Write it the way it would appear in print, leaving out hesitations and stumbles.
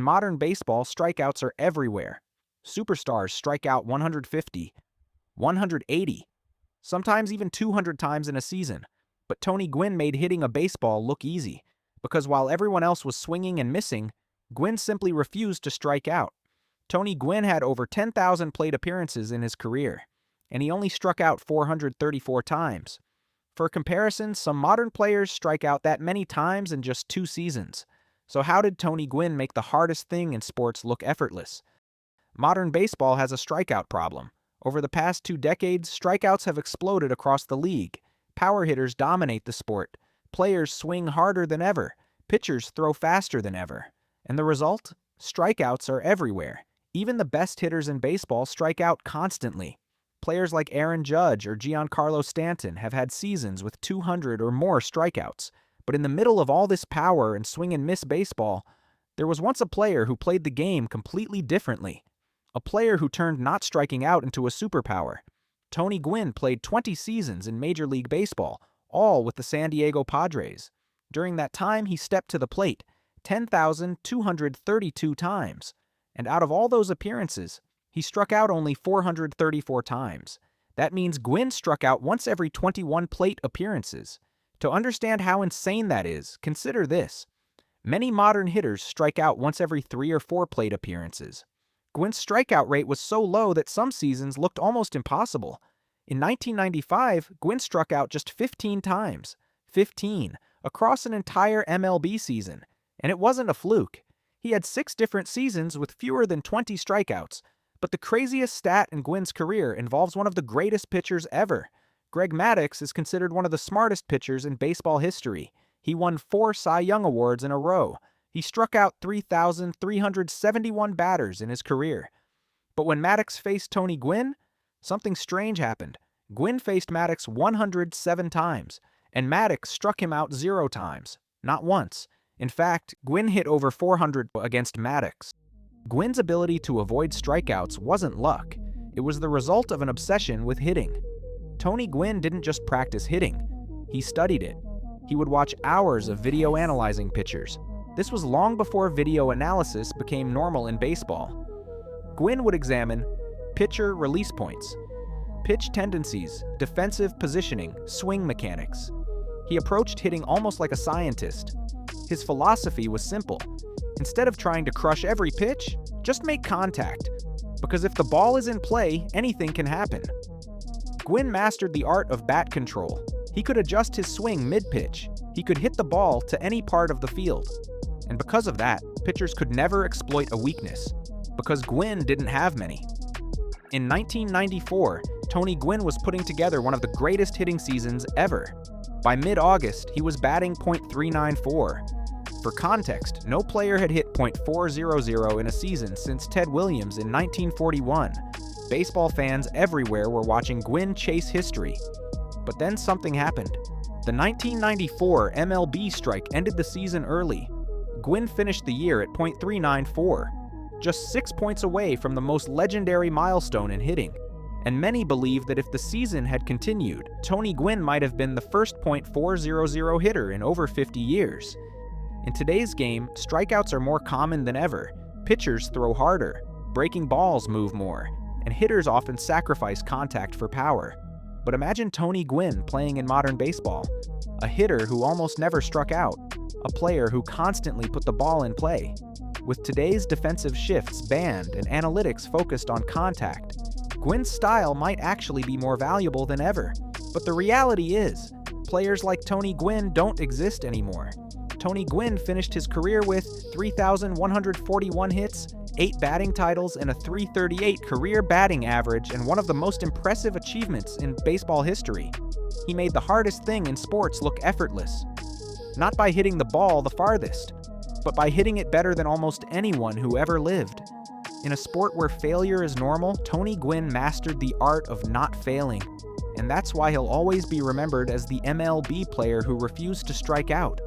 In modern baseball, strikeouts are everywhere. Superstars strike out 150, 180, sometimes even 200 times in a season. But Tony Gwynn made hitting a baseball look easy, because while everyone else was swinging and missing, Gwynn simply refused to strike out. Tony Gwynn had over 10,000 plate appearances in his career, and he only struck out 434 times. For comparison, some modern players strike out that many times in just 2 seasons. So how did Tony Gwynn make the hardest thing in sports look effortless? Modern baseball has a strikeout problem. Over the past 2 decades, strikeouts have exploded across the league. Power hitters dominate the sport. Players swing harder than ever. Pitchers throw faster than ever. And the result? Strikeouts are everywhere. Even the best hitters in baseball strike out constantly. Players like Aaron Judge or Giancarlo Stanton have had seasons with 200 or more strikeouts. But in the middle of all this power and swing-and-miss baseball, there was once a player who played the game completely differently. A player who turned not striking out into a superpower. Tony Gwynn played 20 seasons in Major League Baseball, all with the San Diego Padres. During that time, he stepped to the plate 10,232 times. And out of all those appearances, he struck out only 434 times. That means Gwynn struck out once every 21 plate appearances. To understand how insane that is, consider this. Many modern hitters strike out once every 3 or 4 plate appearances. Gwynn's strikeout rate was so low that some seasons looked almost impossible. In 1995, Gwynn struck out just 15 times. 15, across an entire MLB season. And it wasn't a fluke. He had 6 different seasons with fewer than 20 strikeouts. But the craziest stat in Gwynn's career involves one of the greatest pitchers ever. Greg Maddux is considered one of the smartest pitchers in baseball history. He won 4 Cy Young Awards in a row. He struck out 3,371 batters in his career. But when Maddux faced Tony Gwynn, something strange happened. Gwynn faced Maddux 107 times, and Maddux struck him out 0 times. Not once. In fact, Gwynn hit over 400 against Maddux. Gwynn's ability to avoid strikeouts wasn't luck. It was the result of an obsession with hitting. Tony Gwynn didn't just practice hitting. He studied it. He would watch hours of video analyzing pitchers. This was long before video analysis became normal in baseball. Gwynn would examine pitcher release points, pitch tendencies, defensive positioning, swing mechanics. He approached hitting almost like a scientist. His philosophy was simple. Instead of trying to crush every pitch, just make contact. Because if the ball is in play, anything can happen. Gwynn mastered the art of bat control. He could adjust his swing mid-pitch. He could hit the ball to any part of the field. And because of that, pitchers could never exploit a weakness, because Gwynn didn't have many. In 1994, Tony Gwynn was putting together one of the greatest hitting seasons ever. By mid-August, he was batting .394. For context, no player had hit .400 in a season since Ted Williams in 1941. Baseball fans everywhere were watching Gwynn chase history. But then something happened. The 1994 MLB strike ended the season early. Gwynn finished the year at .394, just 6 points away from the most legendary milestone in hitting. And many believe that if the season had continued, Tony Gwynn might have been the first .400 hitter in over 50 years. In today's game, strikeouts are more common than ever. Pitchers throw harder, breaking balls move more, and hitters often sacrifice contact for power. But imagine Tony Gwynn playing in modern baseball, a hitter who almost never struck out, a player who constantly put the ball in play. With today's defensive shifts banned and analytics focused on contact, Gwynn's style might actually be more valuable than ever. But the reality is, players like Tony Gwynn don't exist anymore. Tony Gwynn finished his career with 3,141 hits, 8 batting titles, and a .338 career batting average, and one of the most impressive achievements in baseball history. He made the hardest thing in sports look effortless. Not by hitting the ball the farthest, but by hitting it better than almost anyone who ever lived. In a sport where failure is normal, Tony Gwynn mastered the art of not failing. And that's why he'll always be remembered as the MLB player who refused to strike out.